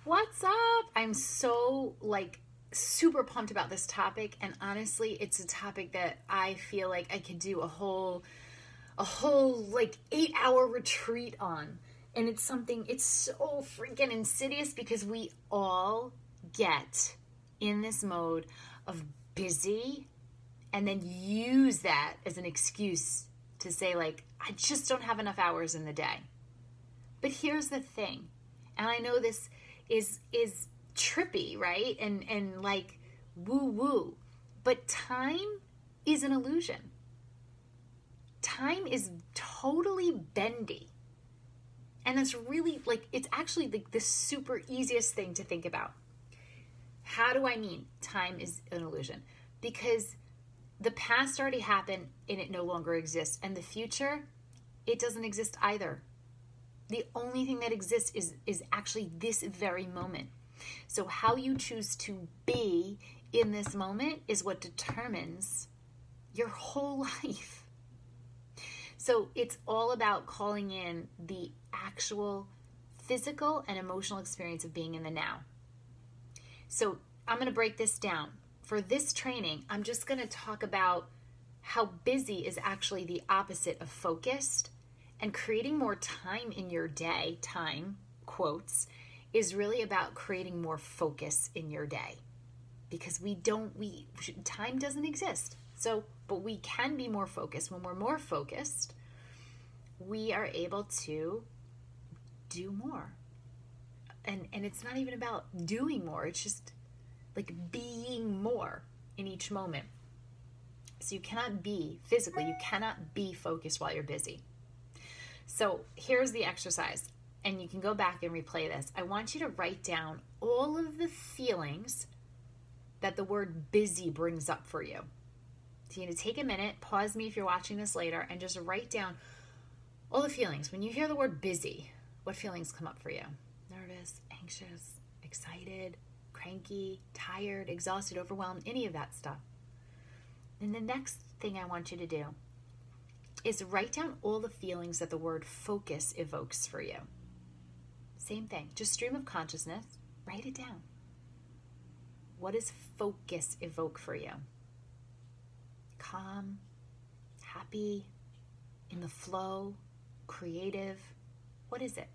What's up? I'm so super pumped about this topic, and honestly, it's a topic that I feel like I could do a whole 8-hour retreat on. And it's so freaking insidious because we all get in this mode of busy and then use that as an excuse to say I just don't have enough hours in the day. But here's the thing, and I know this is trippy, right? And woo woo. But time is an illusion. Time is totally bendy. And it's really it's actually the super easiest thing to think about. How do I mean time is an illusion? Because the past already happened and it no longer exists. And the future, it doesn't exist either. The only thing that exists is actually this very moment. So how you choose to be in this moment is what determines your whole life. So it's all about calling in the actual physical and emotional experience of being in the now. So I'm going to break this down. For this training, I'm just going to talk about how busy is actually the opposite of focused. And creating more time in your day, time, quotes, is really about creating more focus in your day. Because time doesn't exist. So, but we can be more focused. When we're more focused, we are able to do more. And it's not even about doing more. It's just being more in each moment. So you cannot be focused while you're busy. So here's the exercise, and you can go back and replay this. I want you to write down all of the feelings that the word busy brings up for you. So you're going to take a minute, pause me if you're watching this later, and just write down all the feelings. When you hear the word busy, what feelings come up for you? Nervous, anxious, excited, cranky, tired, exhausted, overwhelmed, any of that stuff. And the next thing I want you to do is write down all the feelings that the word focus evokes for you. Same thing, just stream of consciousness, write it down. What does focus evoke for you? Calm, happy, in the flow, creative. What is it?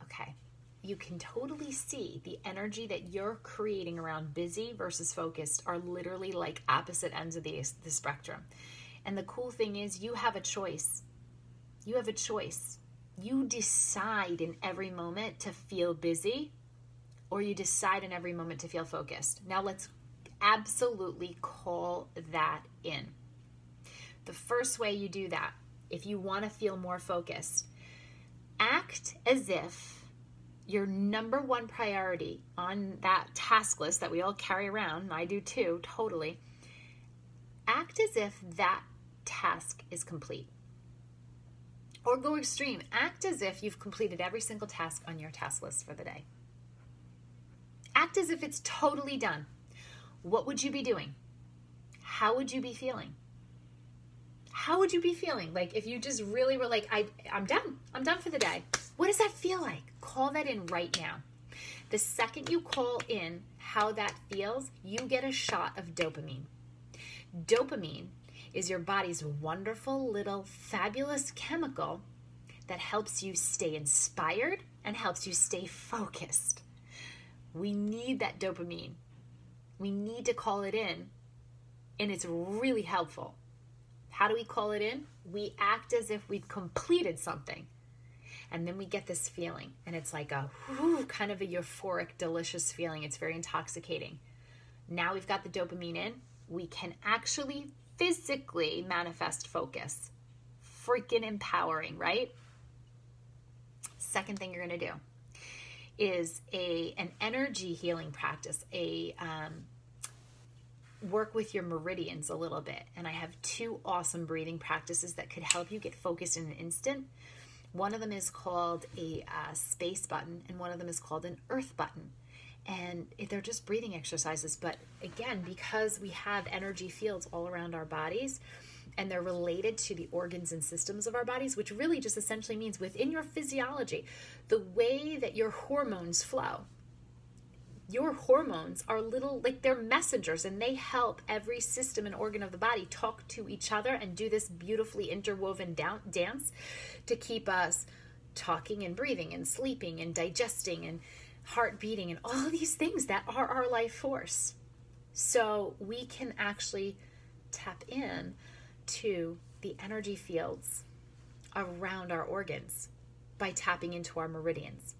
Okay, you can totally see the energy that you're creating around busy versus focused are literally like opposite ends of the spectrum. And the cool thing is you have a choice. You have a choice. You decide in every moment to feel busy, or you decide in every moment to feel focused. Now let's absolutely call that in. The first way you do that, if you want to feel more focused, act as if your number one priority on that task list that we all carry around, and I do too, totally, act as if that task is complete. Or go extreme, act as if you've completed every single task on your task list for the day. Act as if it's totally done. What would you be doing? How would you be feeling? How would you be feeling? If you just really were I'm done for the day. What does that feel like? Call that in right now. The second you call in how that feels, you get a shot of dopamine. Dopamine is your body's wonderful little fabulous chemical that helps you stay inspired and helps you stay focused. We need that dopamine. We need to call it in, and it's really helpful. How do we call it in? We act as if we've completed something, and then we get this feeling, and it's like a kind of a euphoric, delicious feeling. It's very intoxicating. Now we've got the dopamine in, we can actually physically manifest focus. Freaking empowering, right? Second thing you're going to do is an energy healing practice, work with your meridians a little bit. And I have 2 awesome breathing practices that could help you get focused in an instant. One of them is called a space button, and one of them is called an earth button. And they're just breathing exercises. But again, because we have energy fields all around our bodies, and they're related to the organs and systems of our bodies, which really just essentially means within your physiology, the way that your hormones flow. Your hormones are little, like they're messengers, and they help every system and organ of the body talk to each other and do this beautifully interwoven dance to keep us talking and breathing and sleeping and digesting and heart beating and all these things that are our life force. So we can actually tap in to the energy fields around our organs by tapping into our meridians.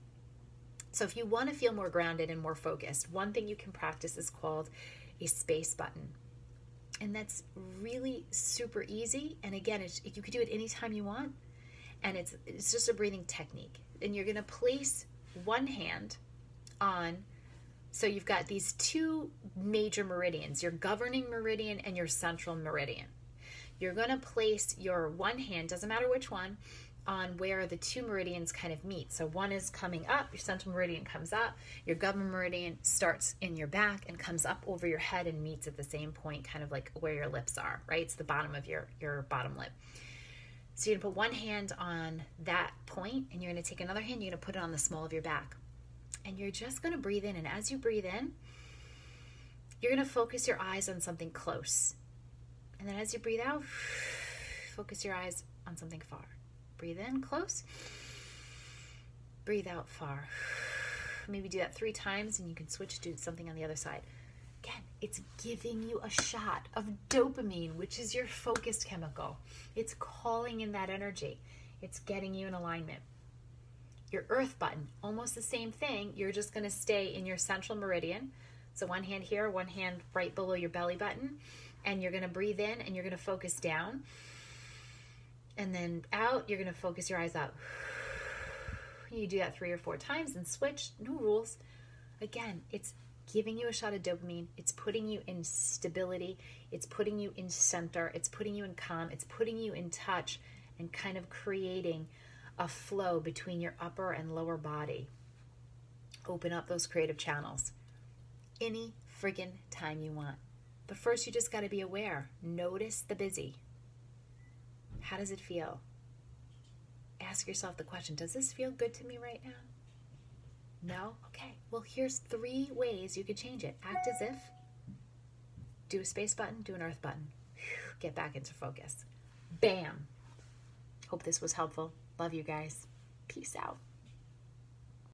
So if you want to feel more grounded and more focused, one thing you can practice is called a space button. And that's really super easy. And again, you can do it anytime you want. And it's just a breathing technique. And you're going to place one hand on, so you've got these two major meridians, your governing meridian and your central meridian. You're going to place your one hand, doesn't matter which one, on where the two meridians kind of meet. So one is coming up, your central meridian comes up, your governing meridian starts in your back and comes up over your head and meets at the same point, kind of like where your lips are, right? It's the bottom of your bottom lip. So you're gonna put one hand on that point, and you're gonna take another hand, you're gonna put it on the small of your back. And you're just gonna breathe in, and as you breathe in, you're gonna focus your eyes on something close. And then as you breathe out, focus your eyes on something far. Breathe in close, breathe out far. Maybe do that 3 times, and you can switch to something on the other side. Again, it's giving you a shot of dopamine, which is your focused chemical. It's calling in that energy. It's getting you in alignment. Your earth button, almost the same thing. You're just going to stay in your central meridian. So one hand here, one hand right below your belly button. And you're going to breathe in, and you're going to focus down. And then out, you're going to focus your eyes up. You do that 3 or 4 times and switch. No rules. Again, it's giving you a shot of dopamine. It's putting you in stability. It's putting you in center. It's putting you in calm. It's putting you in touch and kind of creating a flow between your upper and lower body. Open up those creative channels any friggin' time you want. But first, you just got to be aware. Notice the busy. How does it feel? Ask yourself the question, does this feel good to me right now? No? Okay. Well, here's 3 ways you could change it. Act as if. Do a space button. Do an earth button. Get back into focus. Bam. Hope this was helpful. Love you guys. Peace out.